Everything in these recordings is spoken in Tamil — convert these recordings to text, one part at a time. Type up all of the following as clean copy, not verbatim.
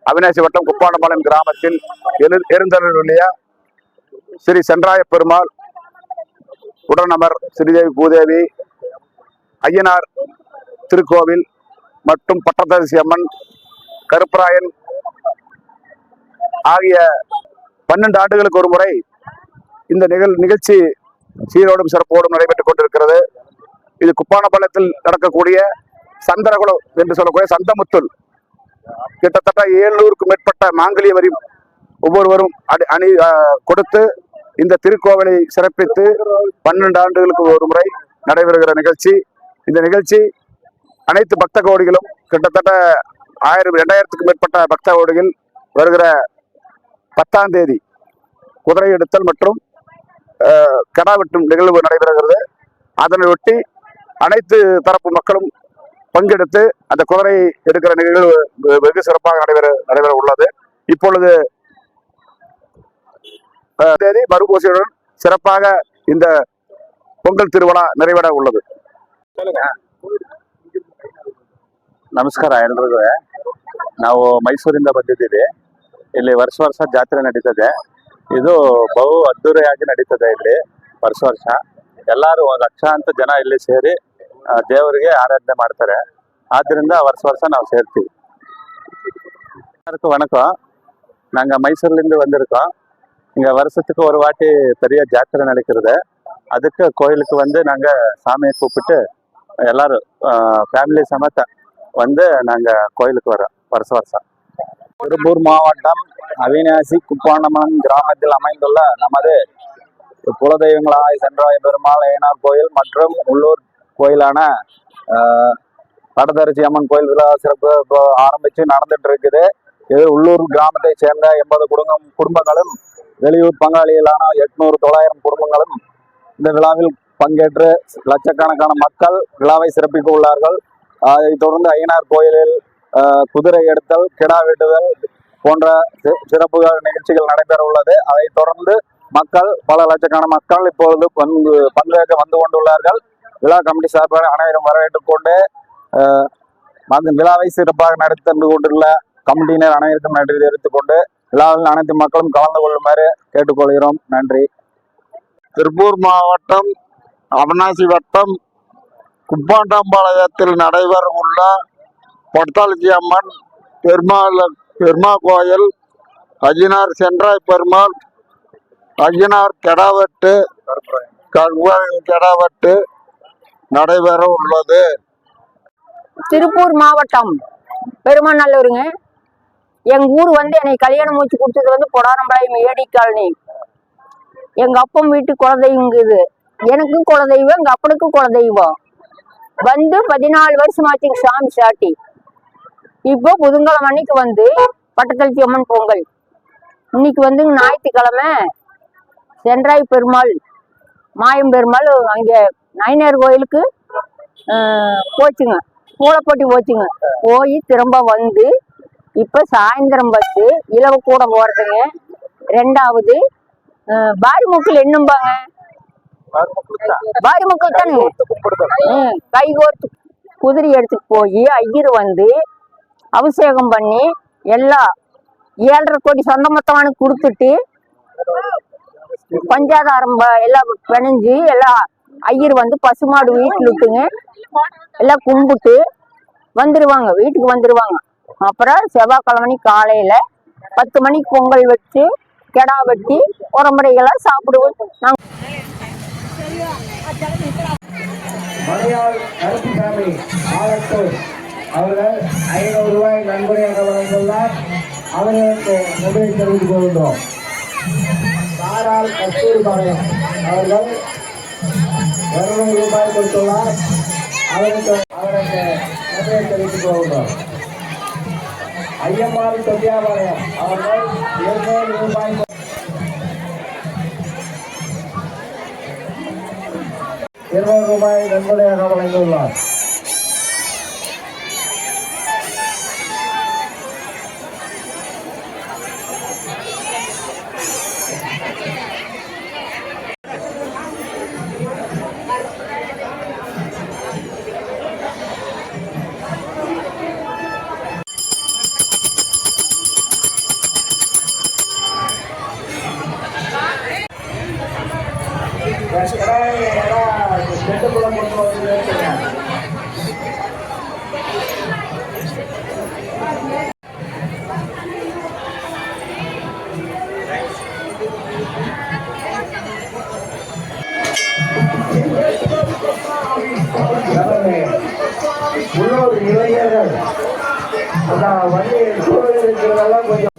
அவிநாசி வட்டம் குப்பாண்டம்பாளையம் கிராமத்தில் எழுந்தருளிய ஸ்ரீ சென்றாய பெருமாள் உடனமர் ஸ்ரீதேவி பூதேவி ஐயனார் திருக்கோவில் மற்றும் பட்டத்தரசி அம்மன் கருப்பராயன் ஆகிய 12 ஆண்டுகளுக்கு ஒரு முறை இந்த நிகழ்ச்சி சீரோடும் சிறப்போடும் நடைபெற்றுக் கொண்டிருக்கிறது. இது குப்பாண்டம்பாளையத்தில் நடக்கக்கூடிய சந்தரகுலம் என்று சொல்லக்கூடிய சந்தமுத்துல் கிட்டத்தட்ட 700க்கும் மேற்பட்ட மாங்கல்ய வரி ஒவ்வொருவரும் அணி கொடுத்து இந்த திருக்கோவிலை சிறப்பித்து 12 ஆண்டுகளுக்கு ஒரு முறை நடைபெறுகிற நிகழ்ச்சி. இந்த நிகழ்ச்சி அனைத்து பக்த கோடிகளும் கிட்டத்தட்ட 2000க்கும் மேற்பட்ட பக்த கோடிகள் வருகிற 10ஆம் தேதி குதிரை எடுத்தல் மற்றும் கடா வெட்டும் நிகழ்வு நடைபெறுகிறது. அதனையொட்டி அனைத்து தரப்பு மக்களும் பங்கெடுத்து அந்த குதிரை எடுக்கிற நிகழ்வு வெகு சிறப்பாக நடைபெற உள்ளது. இப்பொழுது தேதி மறுபூசையுடன் சிறப்பாக இந்த பொங்கல் திருவிழா நிறைவேற உள்ளது. ನಮಸ್ಕಾರ ಎಲ್ರಿಗೂ. ನಾವು ಮೈಸೂರಿಂದ ಬಂದಿದ್ದೀವಿ. ಇಲ್ಲಿ ವರ್ಷ ಜಾತ್ರೆ ನಡೀತದೆ. ಇದು ಬಹು ಅದ್ದೂರಿಯಾಗಿ ನಡೀತದೆ. ಇಲ್ಲಿ ವರ್ಷ ಎಲ್ಲರೂ ಲಕ್ಷಾಂತರ ಜನ ಇಲ್ಲಿ ಸೇರಿ தேவರಿಗೆ ஆராதனை ಮಾಡ್ತಾರೆ. ಆದ್ದರಿಂದ ವರ್ಷ ನಾವು சேர்ತೀವಿ. எல்லாருக்கும் வணக்கம். நாங்கள் மைசூர்லேருந்து வந்திருக்கோம். இங்கே வருஷத்துக்கு ஒரு வாட்டி பெரிய ஜாத்திரை நடக்கிறது. அதுக்கு கோயிலுக்கு வந்து நாங்கள் சாமியை கூப்பிட்டு எல்லாரும் ஃபேமிலி சமேத வந்து நாங்கள் கோயிலுக்கு வரோம் வருஷம். திருப்பூர் மாவட்டம் அவிநாசி குப்பாண்டம்பாளையம் கிராமத்தில் அமைந்துள்ள நமது குலதெய்வங்களாய் சென்றாய பெருமாள் ஐயனார் கோயில் மற்றும் உள்ளூர் கோயிலான பட்டத்தரசி அம்மன் கோயில் விழா சிறப்பு ஆரம்பித்து நடந்துட்டு இருக்குது. இது உள்ளூர் கிராமத்தை சேர்ந்த 80 குடும்பங்களும் வெளியூர் பங்காளிகளான 800-900 குடும்பங்களும் இந்த விழாவில் பங்கேற்று லட்சக்கணக்கான மக்கள் விழாவை சிறப்பிக்க உள்ளார்கள். அதைத் தொடர்ந்து ஐயனார் கோயிலில் குதிரை எடுத்தல், கிடா வெட்டுதல் போன்ற சிறப்பு நிகழ்ச்சிகள் நடைபெற உள்ளது. அதைத் தொடர்ந்து மக்கள் பல லட்சக்கணக்கான மக்கள் இப்பொழுது பங்கேற்க வந்து கொண்டுள்ளார்கள். விழா கமிட்டி சார்பாக அனைவரும் வரவேற்றுக் கொண்டு விழாவை சிறப்பாக நடத்தி தந்து கொண்டுள்ள கமிட்டியினர் அனைவருக்கும் நன்றி தெரிவித்துக் கொண்டு விழாவில் அனைத்து மக்களும் கலந்து கொள்ளுமாறு கேட்டுக்கொள்கிறோம். நன்றி. திருப்பூர் மாவட்டம் அவிநாசி வட்டம் குப்பாண்டம்பாளையத்தில் நடைபெற உள்ள பட்டத்தரசி அம்மன் பெருமாள் கோயில் ஐயனார் சென்றாய் பெருமாள் ஐயனார் கெடாவெட்டு கெடாவெட்டு நடைபெற உள்ளது. திருப்பூர் மாவட்டம் பெருமநல்லூருங்க. எங்க ஊர் வந்து என்னை கல்யாணம் முடிச்சு கொடுத்தது வந்து பொடாரம்பாளையம் ஏடி காலனி. எங்க அப்பன் வீட்டு குலதெய்வம் இது. எனக்கும் குலதெய்வம், எங்க அப்பனுக்கும் குலதெய்வம். வந்து 14 வருஷமாச்சுங்க சாமி சாட்டி. இப்போ புதன்கிழமை அன்னைக்கு வந்து பட்டத்தரசி அம்மன் பொங்கல். இன்னைக்கு வந்து ஞாயிற்றுக்கிழமை சென்றாய் பெருமாள் மாயம் பெருமாள் அங்கே நயினார் கோயிலுக்கு போச்சுங்க, கூடப்பட்டி போச்சுங்க. போய் திரும்ப வந்து இப்போ சாயந்தரம் வந்து இலவ கூட போறதுங்க. 2வது பாரிமுக்கில் என்னம்பாங்க, பாரிமுக்கில் தானே கைகோர்த்து குதிரை எடுத்துட்டு போய் ஐயர் வந்து அபிஷேகம் பண்ணி எல்லாம் 7.5 கோடி சொந்த மொத்தமானு கொடுத்துட்டு பஞ்சாதாரம் எல்லாம் பிணைஞ்சு எல்லாம் ஐயர் வந்து பசுமாடு வீட்டில் விட்டுங்க எல்லாம் கும்பிட்டு வந்துருவாங்க, வீட்டுக்கு வந்துருவாங்க. அப்புறம் செவ்வாய்க்கிழமை காலையில 10 மணிக்கு பொங்கல் வச்சு கெடா வெட்டி உரமுறைகளாம் சாப்பிடுவோம். அவர்கள் 500 ரூபாய் நன்கொடையாக வழங்கியுள்ளார். அவர்களுக்கு நன்றி தெரிவித்துக் கொள்கின்றோம். சாரால் கஸ்தூரிபாளையம் அவர்கள் 200 ரூபாய் கொடுத்துள்ளார். அவருக்கு நன்றி தெரிவித்துக் கொள்கின்றோம். ஐயம்மாள் தொட்டியாபாளையம் அவர்கள் 200 ரூபாய் 200 ரூபாய் நன்கொடையாக வழங்கியுள்ளார். இவங்களெல்லாம் கொஞ்சம்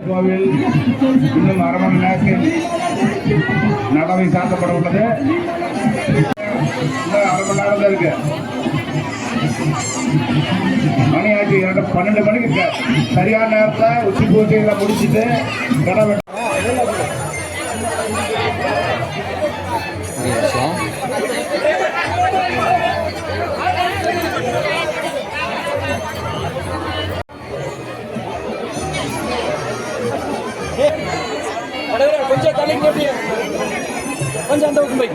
கோவில் இன்னும் அரை மணி நேரத்தில் நடவை சாத்தப்பட உள்ளது. இன்னும் அரை மணி நேரம் தான் இருக்கு. மணியாச்சு 12 மணிக்கு சரியான நேரத்தில் உச்சி பூஜைகளை முடிச்சுட்டு கடை கொஞ்சம் தள்ளிங்க கொஞ்சம் அந்த பக்கம் போய்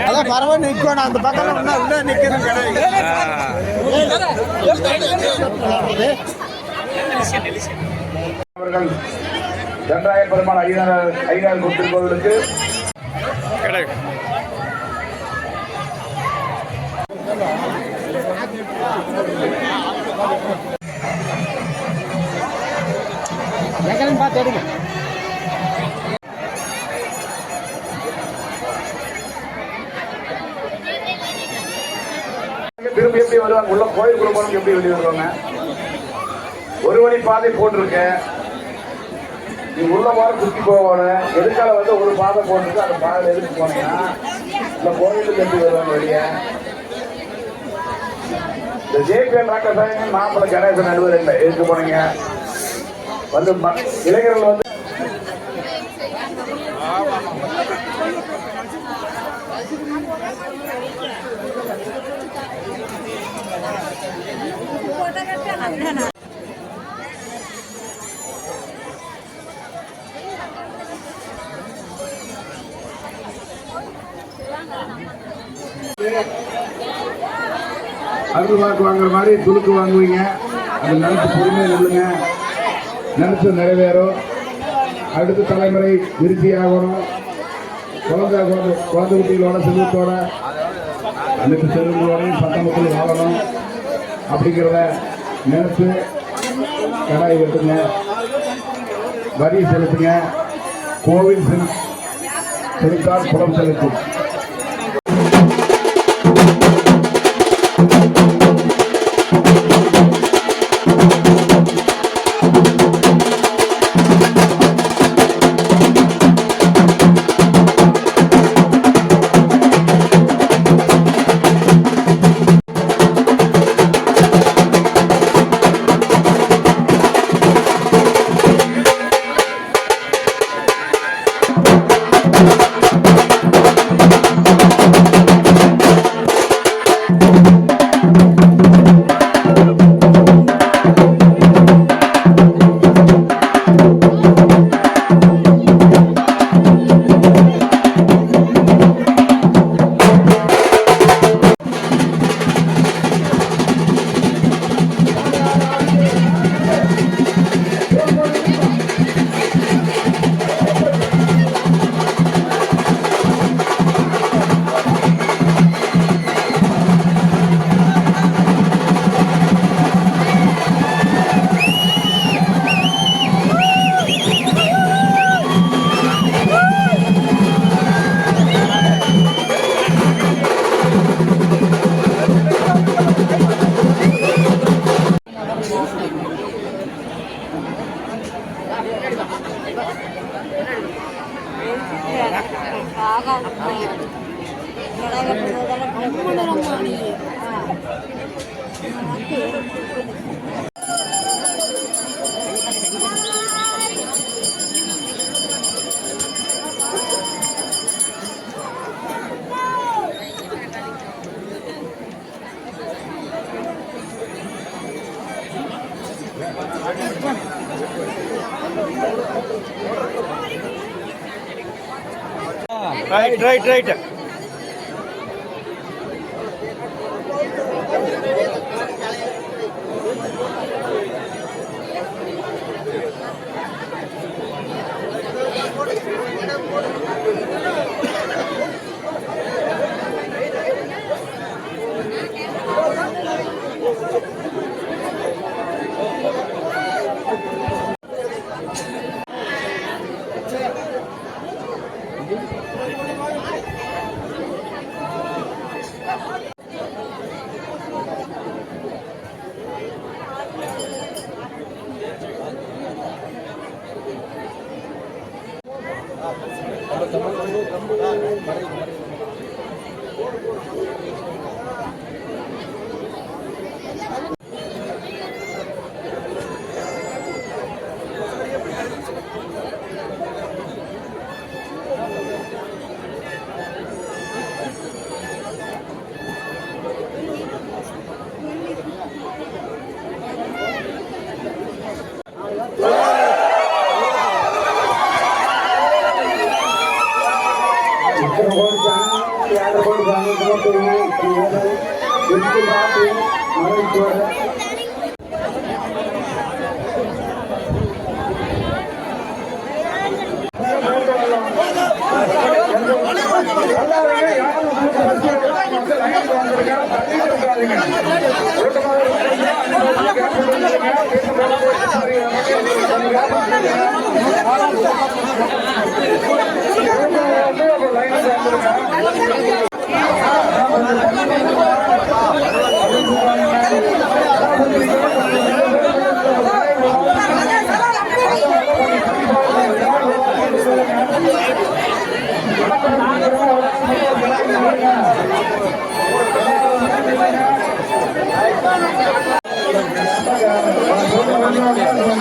அதான் பரவாயில்ல நிற்கணும் அந்த பக்கம் உள்ள நிற்கணும் அவர்கள் தண்டாய பெருமாள் ஐயனார் திருக்கோவிலுக்கு பார்த்து எடுங்க. திரும்பி எப்படி வருவாங்க உள்ள கோயிலுக்குள்ள போனவங்க எப்படி வெளியே வருவாங்க? ஒரு வழி பாதை போட்டிருக்கு. நீ உள்ள போற சுத்தி போகணும். எதுக்கால வந்து ஒரு பாதை போட்டிருக்கு. அந்த பாதையில எதுக்கு போனீங்கன்னா இந்த கோயிலுக்கு எப்படி வருவாங்க வெளியே? இந்த ஜேபிஎல் ராக்கசாமி மாப்பிள்ள கணேசன் நடுவர் இல்லை எதுக்கு போனீங்க? வந்து இளைஞர்கள் வந்து அருள் வாக்கு வாங்குற மாதிரி துளுக்கு வாங்குவீங்க. அது நினைச்சு பொறுமையாக இல்லைங்க. நினைச்சு நிறைவேறும். அடுத்த தலைமுறை விருத்தியாகணும். குழந்தை குட்டிகளோட செல்வத்தோட அனைத்து செல்வங்களோடையும் பட்டமக்கள் வாழணும் அப்படிங்கிறத நினைச்சு கடாய் வெட்டுங்க, வரி செலுத்துங்க. கோவில் செலுத்தால் குடம் செலுத்தும். Right Thank you.